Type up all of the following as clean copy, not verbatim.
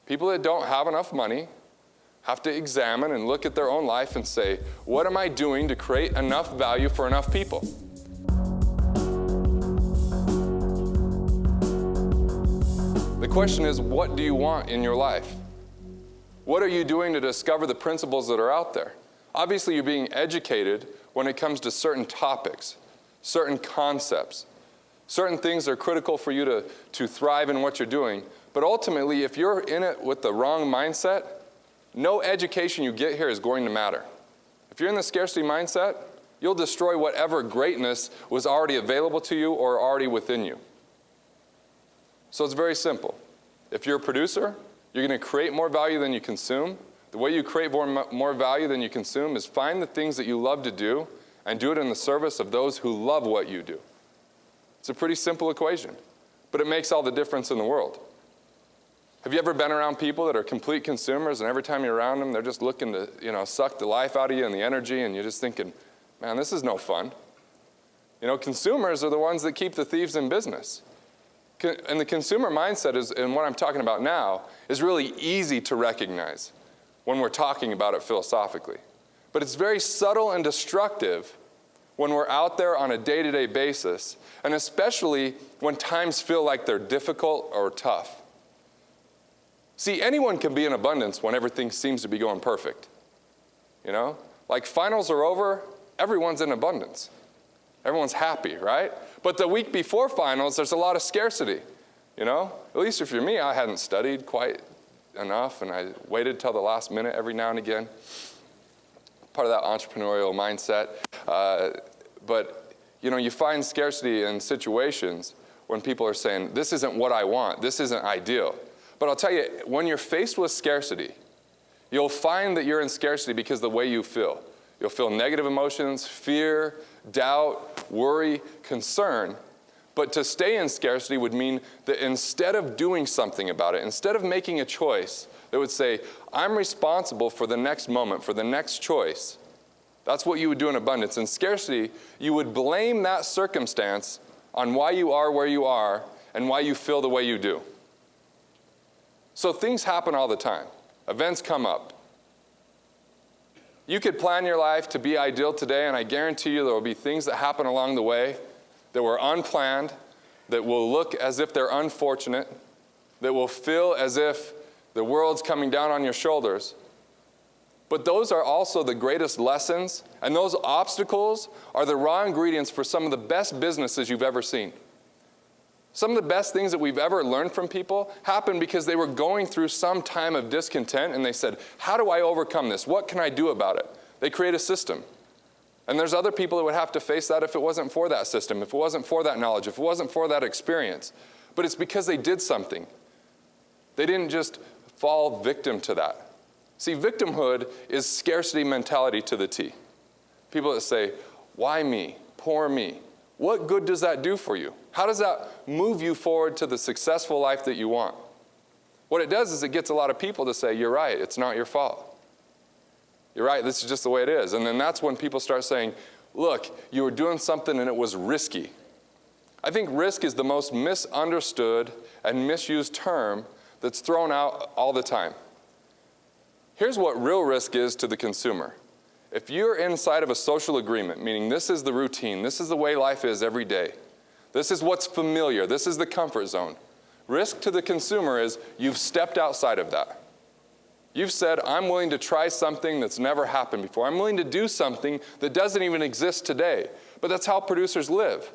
People that don't have enough money have to examine and look at their own life and say, what am I doing to create enough value for enough people? The question is, what do you want in your life? What are you doing to discover the principles that are out there? Obviously, you're being educated when it comes to certain topics, certain concepts. Certain things are critical for you to thrive in what you're doing. But ultimately, if you're in it with the wrong mindset, no education you get here is going to matter. If you're in the scarcity mindset, you'll destroy whatever greatness was already available to you or already within you. So it's very simple. If you're a producer, you're going to create more value than you consume. The way you create more value than you consume is find the things that you love to do and do it in the service of those who love what you do. It's a pretty simple equation, but it makes all the difference in the world. Have you ever been around people that are complete consumers, and every time you're around them, they're just looking to, suck the life out of you and the energy, and you're just thinking, man, this is no fun. Consumers are the ones that keep the thieves in business. And the consumer mindset is, and what I'm talking about now, is really easy to recognize when we're talking about it philosophically. But it's very subtle and destructive when we're out there on a day-to-day basis, and especially when times feel like they're difficult or tough. See, anyone can be in abundance when everything seems to be going perfect. Like finals are over, everyone's in abundance. Everyone's happy, right? But the week before finals, there's a lot of scarcity. At least if you're me, I hadn't studied quite enough, and I waited till the last minute every now and again. Part of that entrepreneurial mindset. But you find scarcity in situations when people are saying, this isn't what I want, this isn't ideal. But I'll tell you, when you're faced with scarcity, you'll find that you're in scarcity because of the way you feel. You'll feel negative emotions, fear, doubt, worry, concern. But to stay in scarcity would mean that instead of doing something about it, instead of making a choice that would say, I'm responsible for the next moment, for the next choice, that's what you would do in abundance. In scarcity, you would blame that circumstance on why you are where you are and why you feel the way you do. So things happen all the time. Events come up. You could plan your life to be ideal today, and I guarantee you there will be things that happen along the way that were unplanned, that will look as if they're unfortunate, that will feel as if the world's coming down on your shoulders. But those are also the greatest lessons, and those obstacles are the raw ingredients for some of the best businesses you've ever seen. Some of the best things that we've ever learned from people happened because they were going through some time of discontent, and they said, how do I overcome this? What can I do about it? They create a system. And there's other people that would have to face that if it wasn't for that system, if it wasn't for that knowledge, if it wasn't for that experience. But it's because they did something. They didn't just fall victim to that. See, victimhood is scarcity mentality to the T. People that say, why me? Poor me. What good does that do for you? How does that move you forward to the successful life that you want? What it does is it gets a lot of people to say, you're right, it's not your fault. You're right, this is just the way it is. And then that's when people start saying, look, you were doing something and it was risky. I think risk is the most misunderstood and misused term that's thrown out all the time. Here's what real risk is to the consumer. If you're inside of a social agreement, meaning this is the routine, this is the way life is every day, this is what's familiar, this is the comfort zone. Risk to the consumer is you've stepped outside of that. You've said, I'm willing to try something that's never happened before. I'm willing to do something that doesn't even exist today. But that's how producers live.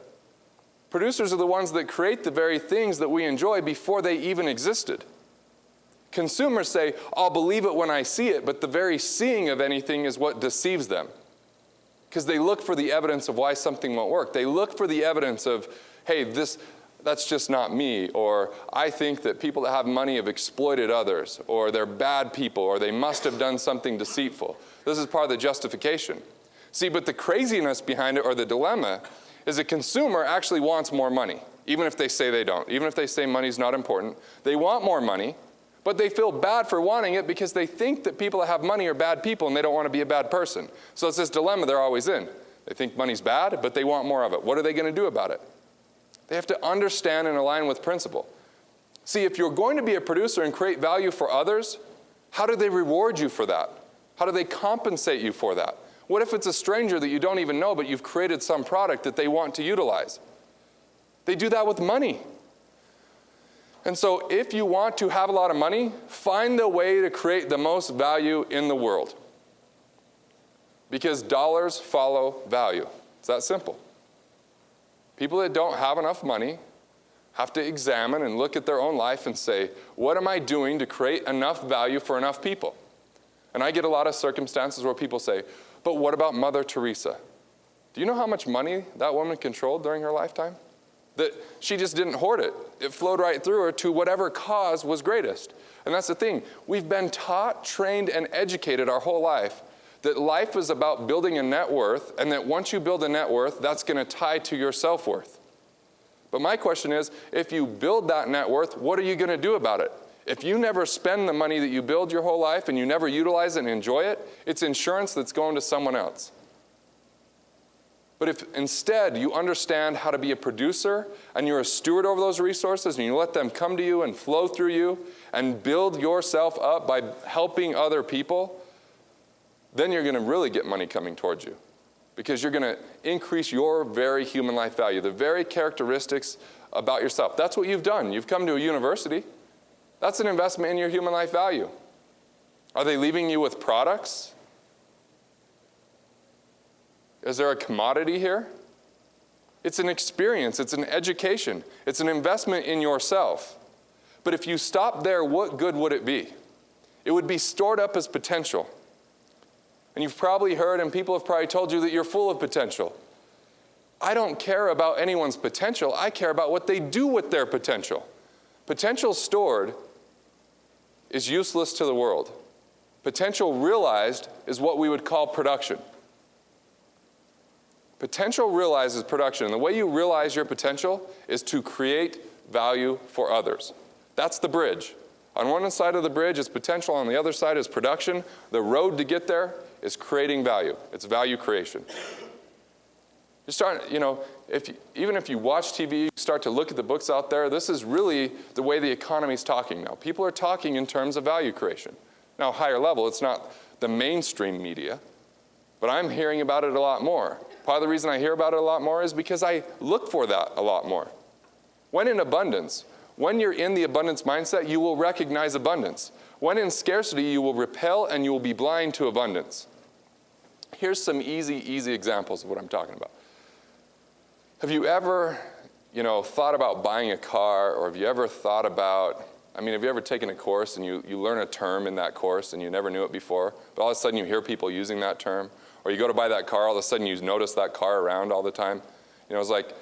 Producers are the ones that create the very things that we enjoy before they even existed. Consumers say, I'll believe it when I see it, but the very seeing of anything is what deceives them. Because they look for the evidence of why something won't work. They look for the evidence of, hey, that's just not me, or I think that people that have money have exploited others, or they're bad people, or they must have done something deceitful. This is part of the justification. See, but the craziness behind it, or the dilemma, is a consumer actually wants more money, even if they say they don't. Even if they say money's not important, they want more money, but they feel bad for wanting it because they think that people that have money are bad people and they don't want to be a bad person. So it's this dilemma they're always in. They think money's bad, but they want more of it. What are they going to do about it? They have to understand and align with principle. See, if you're going to be a producer and create value for others, how do they reward you for that? How do they compensate you for that? What if it's a stranger that you don't even know, but you've created some product that they want to utilize? They do that with money. And so if you want to have a lot of money, find the way to create the most value in the world. Because dollars follow value. It's that simple. People that don't have enough money have to examine and look at their own life and say, what am I doing to create enough value for enough people? And I get a lot of circumstances where people say, but what about Mother Teresa? Do you know how much money that woman controlled during her lifetime? That she just didn't hoard it. It flowed right through her to whatever cause was greatest. And that's the thing. We've been taught, trained, and educated our whole life that life is about building a net worth, and that once you build a net worth, that's going to tie to your self-worth. But my question is, if you build that net worth, what are you going to do about it? If you never spend the money that you build your whole life and you never utilize it and enjoy it, it's insurance that's going to someone else. But if instead you understand how to be a producer and you're a steward over those resources and you let them come to you and flow through you and build yourself up by helping other people, then you're going to really get money coming towards you. Because you're going to increase your very human life value, the very characteristics about yourself. That's what you've done. You've come to a university. That's an investment in your human life value. Are they leaving you with products? Is there a commodity here? It's an experience. It's an education. It's an investment in yourself. But if you stop there, what good would it be? It would be stored up as potential. And you've probably heard, and people have probably told you that you're full of potential. I don't care about anyone's potential. I care about what they do with their potential. Potential stored is useless to the world. Potential realized is what we would call production. Potential realized is production. And the way you realize your potential is to create value for others. That's the bridge. On one side of the bridge is potential. On the other side is production. The road to get there is creating value. It's value creation. You start, even if you watch TV, you start to look at the books out there, this is really the way the economy's talking now. People are talking in terms of value creation. Now, higher level, it's not the mainstream media, but I'm hearing about it a lot more. Part of the reason I hear about it a lot more is because I look for that a lot more. When in abundance, when you're in the abundance mindset, you will recognize abundance. When in scarcity, you will repel and you will be blind to abundance. Here's some easy examples of what I'm talking about. Have you ever, thought about buying a car, or have you ever thought about, have you ever taken a course and you learn a term in that course and you never knew it before, but all of a sudden you hear people using that term, or you go to buy that car, all of a sudden you notice that car around all the time. It's like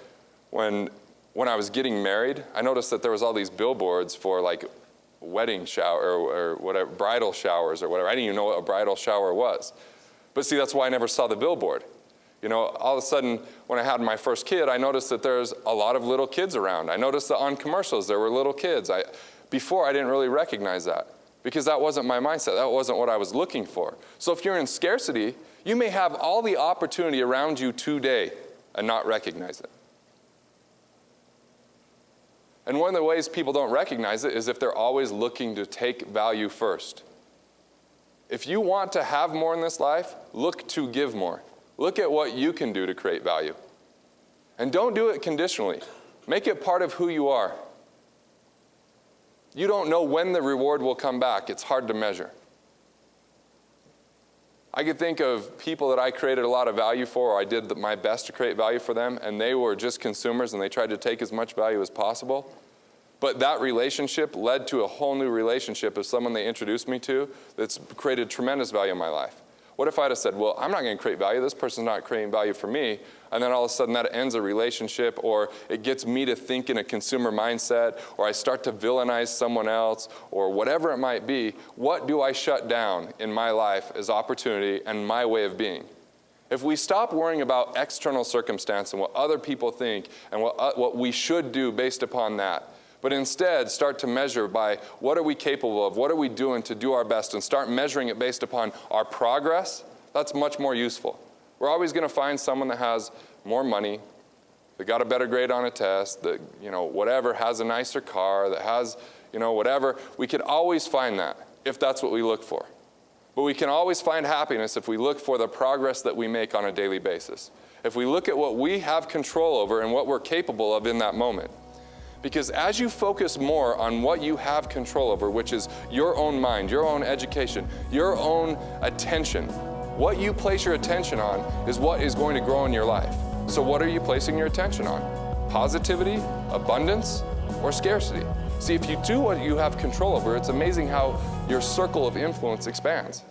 when I was getting married, I noticed that there was all these billboards for like wedding shower or whatever, bridal showers or whatever. I didn't even know what a bridal shower was. But see, that's why I never saw the billboard. All of a sudden, when I had my first kid, I noticed that there's a lot of little kids around. I noticed that on commercials there were little kids. Before, I didn't really recognize that because that wasn't my mindset. That wasn't what I was looking for. So if you're in scarcity, you may have all the opportunity around you today and not recognize it. And one of the ways people don't recognize it is if they're always looking to take value first. If you want to have more in this life, look to give more. Look at what you can do to create value. And don't do it conditionally. Make it part of who you are. You don't know when the reward will come back. It's hard to measure. I could think of people that I created a lot of value for, or I did my best to create value for them, and they were just consumers and they tried to take as much value as possible. But that relationship led to a whole new relationship of someone they introduced me to that's created tremendous value in my life. What if I'd have said, well, I'm not going to create value. This person's not creating value for me. And then all of a sudden that ends a relationship, or it gets me to think in a consumer mindset, or I start to villainize someone else, or whatever it might be. What do I shut down in my life as opportunity and my way of being? If we stop worrying about external circumstance and what other people think and what we should do based upon that, but instead start to measure by what are we capable of, what are we doing to do our best, and start measuring it based upon our progress, that's much more useful. We're always going to find someone that has more money, that got a better grade on a test, that, whatever, has a nicer car, that has, whatever. We could always find that if that's what we look for. But we can always find happiness if we look for the progress that we make on a daily basis. If we look at what we have control over and what we're capable of in that moment. Because as you focus more on what you have control over, which is your own mind, your own education, your own attention, what you place your attention on is what is going to grow in your life. So what are you placing your attention on? Positivity, abundance, or scarcity? See, if you do what you have control over, it's amazing how your circle of influence expands.